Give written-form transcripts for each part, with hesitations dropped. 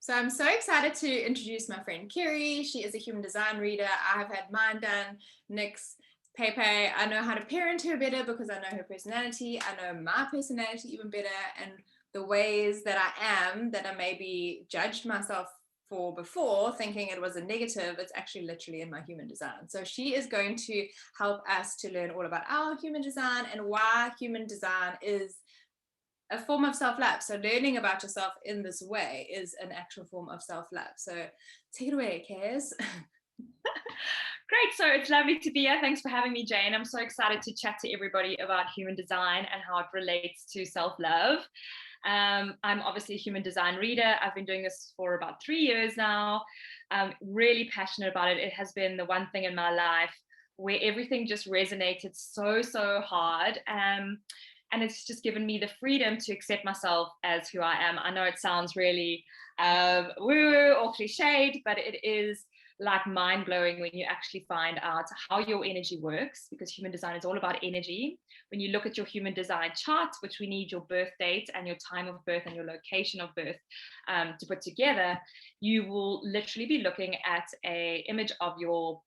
So I'm so excited to introduce my friend Keri. She is a human design reader. I have had mine done, Nick's, Pepe. I know how to parent her better because I know her personality. I know my personality even better, and the ways that I maybe judged myself for before, thinking it was a negative, it's actually literally in my human design. So she is going to help us to learn all about our human design and why human design is a form of self-love. So learning about yourself in this way is an actual form of self-love. So take it away, Kaz. Great. So it's lovely to be here. Thanks for having me, Jane. I'm so excited to chat to everybody about human design and how it relates to self-love. I'm obviously a human design reader. I've been doing this for about 3 years now. I'm really passionate about it. It has been the one thing in my life where everything just resonated so hard. And it's just given me the freedom to accept myself as who I am. I know it sounds really woo or cliched, but it is like mind-blowing when you actually find out how your energy works, because human design is all about energy. When you look at your human design chart, which we need your birth date and your time of birth and your location of birth to put together, you will literally be looking at an image of your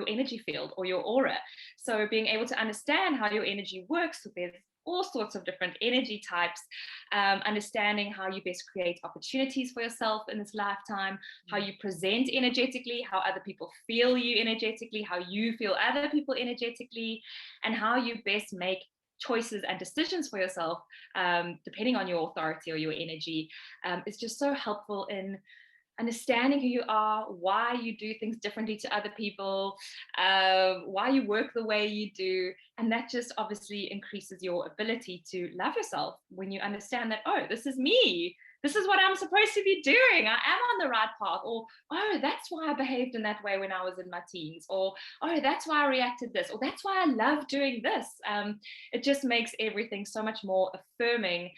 energy field or your aura. So being able to understand how your energy works with all sorts of different energy types, understanding how you best create opportunities for yourself in this lifetime, how you present energetically, how other people feel you energetically, how you feel other people energetically, and how you best make choices and decisions for yourself, depending on your authority or your energy, is just so helpful in understanding who you are, why you do things differently to other people, why you work the way you do. And that just obviously increases your ability to love yourself when you understand that, oh, this is me. This is what I'm supposed to be doing. I am on the right path. Or, oh, that's why I behaved in that way when I was in my teens. Or, oh, that's why I reacted this. Or that's why I love doing this. It just makes everything so much more affirming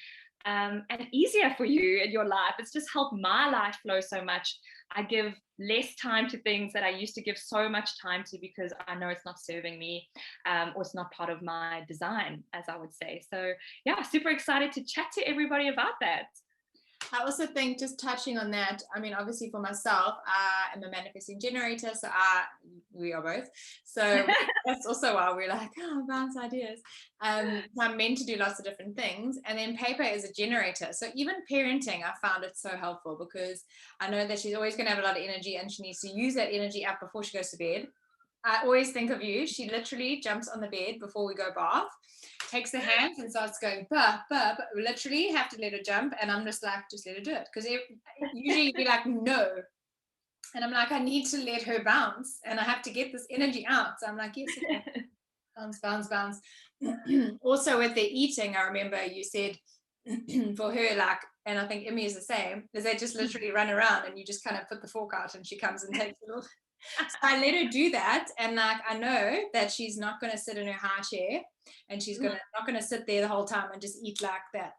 and easier for you in your life. It's just helped my life flow so much. I give less time to things that I used to give so much time to because I know it's not serving me, or it's not part of my design, as I would say. So yeah, super excited to chat to everybody about that. I also think, just touching on that, I mean, obviously for myself, I am a manifesting generator, so we are both. So that's also why we're like, oh, bounce ideas. So I'm meant to do lots of different things. And then Pepe is a generator. So even parenting, I found it so helpful because I know that she's always going to have a lot of energy and she needs to use that energy up before she goes to bed. I always think of you. She literally jumps on the bed before we go bath, takes her hands and starts going, bah, bah, bah. We literally have to let her jump. And I'm just like, just let her do it. Because usually you'd be like, no. And I'm like, I need to let her bounce. And I have to get this energy out. So I'm like, yes, okay. Bounce, bounce, bounce. Also with the eating, I remember you said for her, like, and I think Emmy is the same, is they just literally run around and you just kind of put the fork out and she comes and takes it all. So I let her do that, and like I know that she's not going to sit in her high chair, and she's not going to sit there the whole time and just eat like that.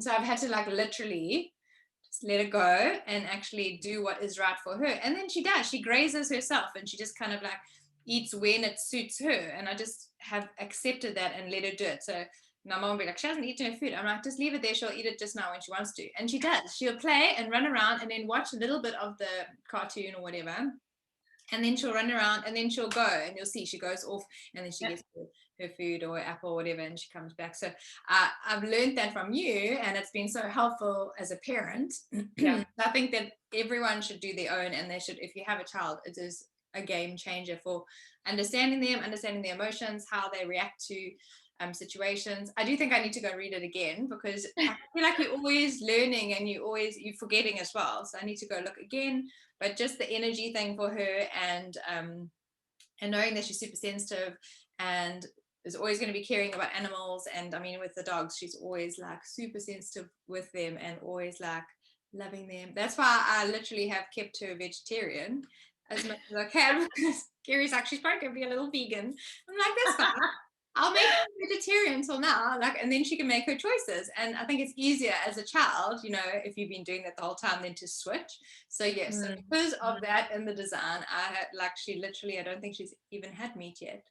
So I've had to like literally just let her go and actually do what is right for her. And then she does. She grazes herself, and she just kind of like eats when it suits her. And I just have accepted that and let her do it. So my mom will be like, she hasn't eaten her food. I'm like, just leave it there. She'll eat it just now when she wants to. And she does. She'll play and run around and then watch a little bit of the cartoon or whatever. And then she'll run around and then she'll go and you'll see she goes off and then she gets her food or apple or whatever and she comes back. So I've learned that from you and it's been so helpful as a parent. Yeah. I think that everyone should do their own, and they should, if you have a child, it is a game changer for understanding them, understanding their emotions, how they react to situations. I do think I need to go read it again because I feel like you're always learning and you're forgetting as well. So I need to go look again. But just the energy thing for her, and knowing that she's super sensitive and is always going to be caring about animals. And I mean, with the dogs, she's always like super sensitive with them and always like loving them. That's why I literally have kept her vegetarian as much as I can, because Keri's like, she's probably going to be a little vegan. I'm like, that's fine. I'll make her vegetarian till now, like, and then she can make her choices. And I think it's easier as a child, you know, if you've been doing that the whole time, then to switch. So yes, so because of that in the design, I had like, she literally, I don't think she's even had meat yet.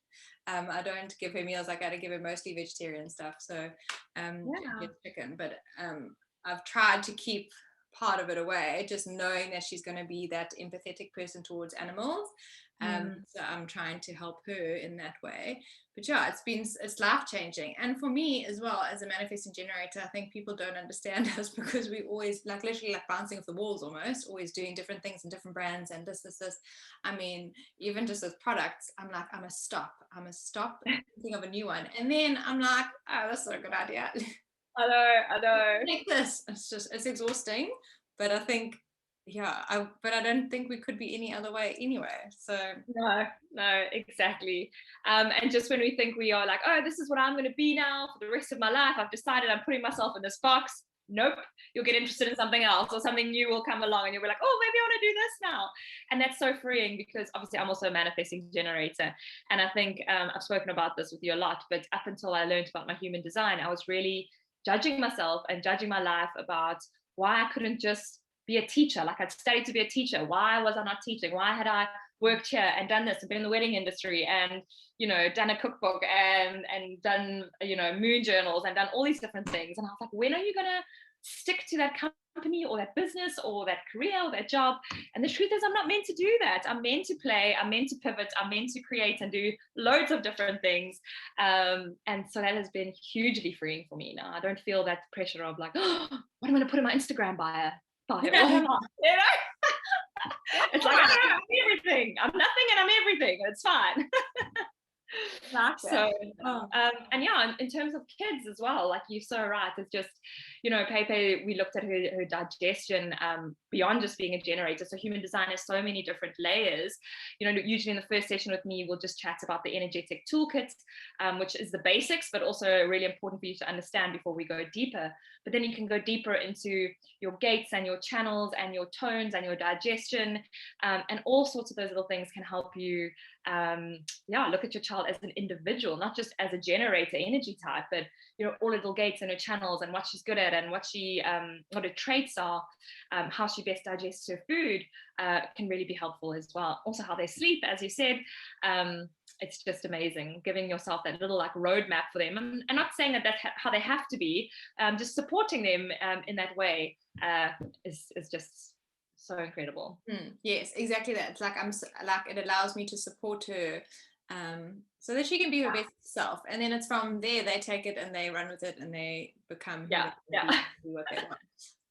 I don't give her meals. Like I gotta give her mostly vegetarian stuff. So chicken, but I've tried to keep part of it away, just knowing that she's going to be that empathetic person towards animals. So I'm trying to help her in that way. But yeah, it's life changing. And for me as well, as a manifesting generator, I think people don't understand us because we always literally bouncing off the walls, almost always doing different things in different brands and this. I mean, even just with products, I'm like, I'm a stop thinking of a new one. And then I'm like, oh, that's not a good idea. I know. Like this, it's exhausting, but I think, but I don't think we could be any other way anyway. So no, exactly. And just when we think we are like, oh, this is what I'm going to be now for the rest of my life, I've decided I'm putting myself in this box. Nope, you'll get interested in something else, or something new will come along and you'll be like, oh, maybe I want to do this now. And that's so freeing, because obviously I'm also a manifesting generator, and I think I've spoken about this with you a lot, but up until I learned about my human design, I was really judging myself and judging my life about why I couldn't just be a teacher. Like, I'd studied to be a teacher. Why was I not teaching? Why had I worked here and done this and been in the wedding industry and, you know, done a cookbook and done, you know, moon journals and done all these different things? And I was like, when are you going to stick to that company or that business or that career or that job? And the truth is, I'm not meant to do that. I'm meant to play, I'm meant to pivot, I'm meant to create and do loads of different things. And so that has been hugely freeing for me now. I don't feel that pressure of like, oh, what am I going to put in my Instagram bio? You know? It's like, I'm everything. I'm nothing and I'm everything. It's fine. So and yeah, in terms of kids as well, like, you're so right, it's just, you know, Pepe, we looked at her digestion beyond just being a generator. So human design has so many different layers. You know, usually in the first session with me, we'll just chat about the energetic toolkit, which is the basics, but also really important for you to understand before we go deeper. But then you can go deeper into your gates and your channels and your tones and your digestion, and all sorts of those little things can help you look at your child as an individual, not just as a generator energy type, but, you know, all little gates and her channels and what she's good at and what her traits are, how she best digests her food, can really be helpful as well. Also how they sleep, as you said. It's just amazing, giving yourself that little like roadmap for them, and not saying that that's how they have to be, just supporting them in that way is just so incredible. Yes, exactly that. It's like it allows me to support her, so that she can be her best self, and then it's from there they take it and they run with it and they become who they do what they want,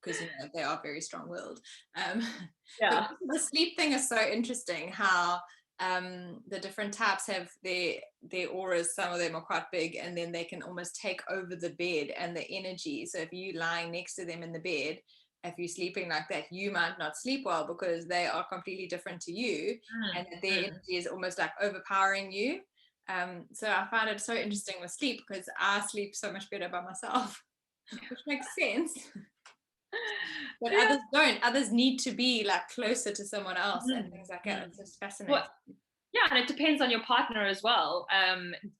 because, you know, they are very strong-willed. But the sleep thing is so interesting, how the different types have their auras. Some of them are quite big, and then they can almost take over the bed and the energy. So if you're lying next to them in the bed, if you're sleeping like that, you might not sleep well because they are completely different to you, and that their energy is almost like overpowering you. So I find it so interesting with sleep, because I sleep so much better by myself, which makes sense. But others don't. Others need to be like closer to someone else and things like that. It's just fascinating. Yeah, and it depends on your partner as well.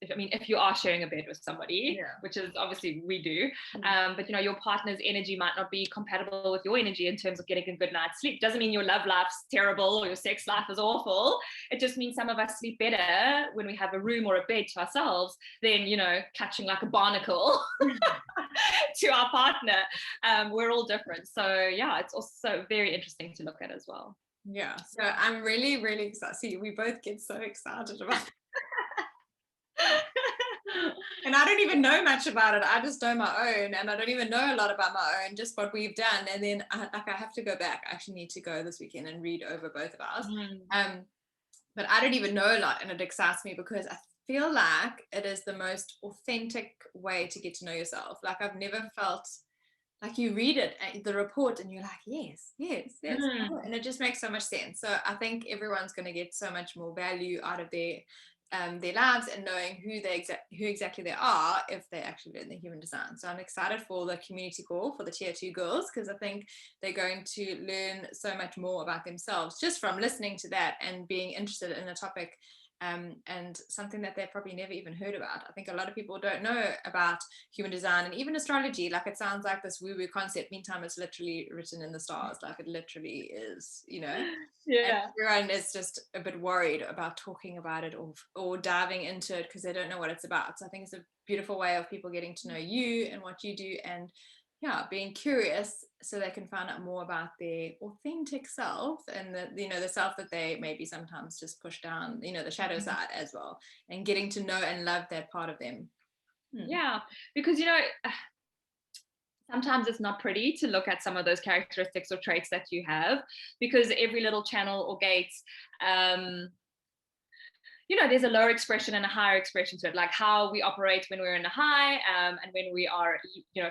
If you are sharing a bed with somebody, which is obviously we do, but, you know, your partner's energy might not be compatible with your energy in terms of getting a good night's sleep. Doesn't mean your love life's terrible or your sex life is awful. It just means some of us sleep better when we have a room or a bed to ourselves than, you know, catching like a barnacle to our partner. We're all different. So yeah, it's also very interesting to look at as well. Yeah, so I'm really, really excited. See, we both get so excited about it. And I don't even know much about it. I just know my own, and I don't even know a lot about my own, just what we've done. And then I have to go back. I actually need to go this weekend and read over both of ours. But I don't even know a lot, and it excites me because I feel like it is the most authentic way to get to know yourself. Like, I've never felt like, you read it, the report, and you're like, yes, and it just makes so much sense. So I think everyone's going to get so much more value out of their lives, and knowing who exactly they are if they actually learn the human design. So I'm excited for the community call for the tier 2 girls, because I think they're going to learn so much more about themselves just from listening to that and being interested in a topic. And something that they've probably never even heard about. I think a lot of people don't know about human design and even astrology. Like, it sounds like this woo-woo concept. Meantime, it's literally written in the stars. Like, it literally is, you know. And everyone is just a bit worried about talking about it or diving into it because they don't know what it's about. So I think it's a beautiful way of people getting to know you and what you do, and being curious so they can find out more about their authentic self, and the self that they maybe sometimes just push down, the shadow side as well, and getting to know and love that part of them. Yeah, because sometimes it's not pretty to look at some of those characteristics or traits that you have, because every little channel or gate, there's a lower expression and a higher expression to it, like how we operate when we're in a high, and when we are,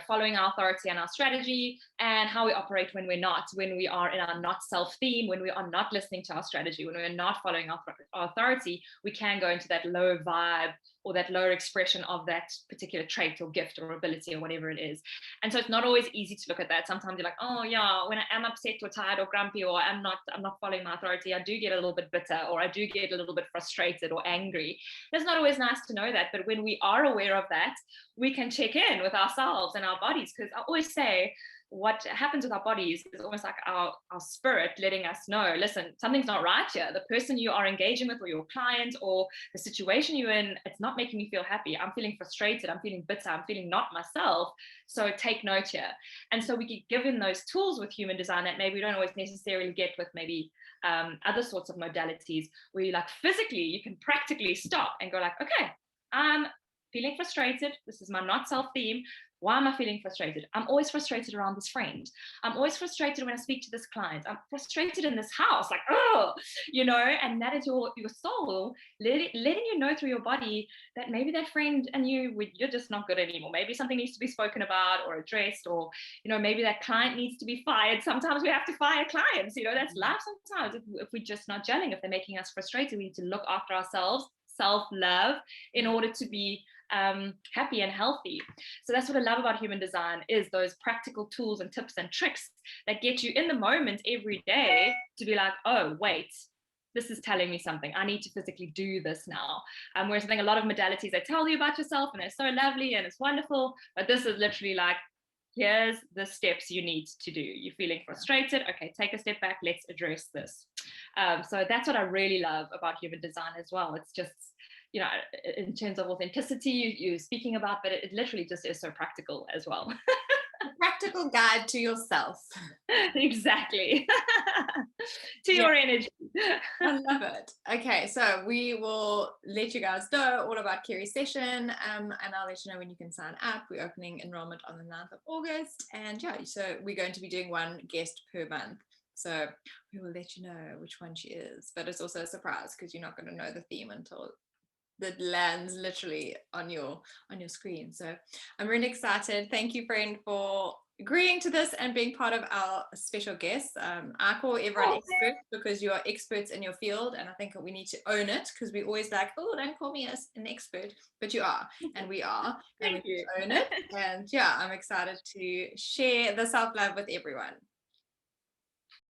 following our authority and our strategy, and how we operate when we're not, when we are in our not self theme, when we are not listening to our strategy, when we're not following our authority, we can go into that lower vibe or that lower expression of that particular trait or gift or ability or whatever it is. And so it's not always easy to look at that. Sometimes you're like, oh yeah, when I am upset or tired or grumpy, or I'm not following my authority, I do get a little bit bitter, or I do get a little bit frustrated or angry. It's not always nice to know that, but when we are aware of that, we can check in with ourselves and our bodies, because I always say, what happens with our bodies is almost like our spirit letting us know, listen, something's not right here. The person you are engaging with, or your client, or the situation you're in, it's not making me feel happy. I'm feeling frustrated, I'm feeling bitter, I'm feeling not myself. So take note here. And so we get given those tools with human design that maybe we don't always necessarily get with maybe other sorts of modalities, where you like physically, you can practically stop and go like, okay, I'm feeling frustrated. This is my not self theme. Why am I feeling frustrated? I'm always frustrated around this friend. I'm always frustrated when I speak to this client. I'm frustrated in this house, like, oh, and that is your soul letting you know through your body that maybe that friend and you're just not good anymore. Maybe something needs to be spoken about or addressed, or, maybe that client needs to be fired. Sometimes we have to fire clients, that's life sometimes. If we're just not gelling, if they're making us frustrated, we need to look after ourselves, self-love, in order to be happy and healthy. So that's what I love about human design, is those practical tools and tips and tricks that get you in the moment every day to be like, oh wait, this is telling me something, I need to physically do this now. Whereas I think a lot of modalities, they tell you about yourself and they're so lovely and it's wonderful, but this is literally like, here's the steps you need to do. You're feeling frustrated, okay, take a step back, let's address this. So that's what I really love about human design as well. It's just, in terms of authenticity, you're speaking about, but it literally just is so practical as well. A practical guide to yourself. Exactly. To your energy. I love it. Okay, so we will let you guys know all about Keri's session, and I'll let you know when you can sign up. We're opening enrollment on the 9th of August, and so we're going to be doing one guest per month. So we will let you know which one she is, but it's also a surprise because you're not going to know the theme until that lands literally on your screen. So I'm really excited. Thank you, friend, for agreeing to this and being part of our special guest. I call everyone expert because you are experts in your field, and I think we need to own it, because we always like, oh, don't call me an expert, but you are, and we are, and we own it. And I'm excited to share the self-love with everyone.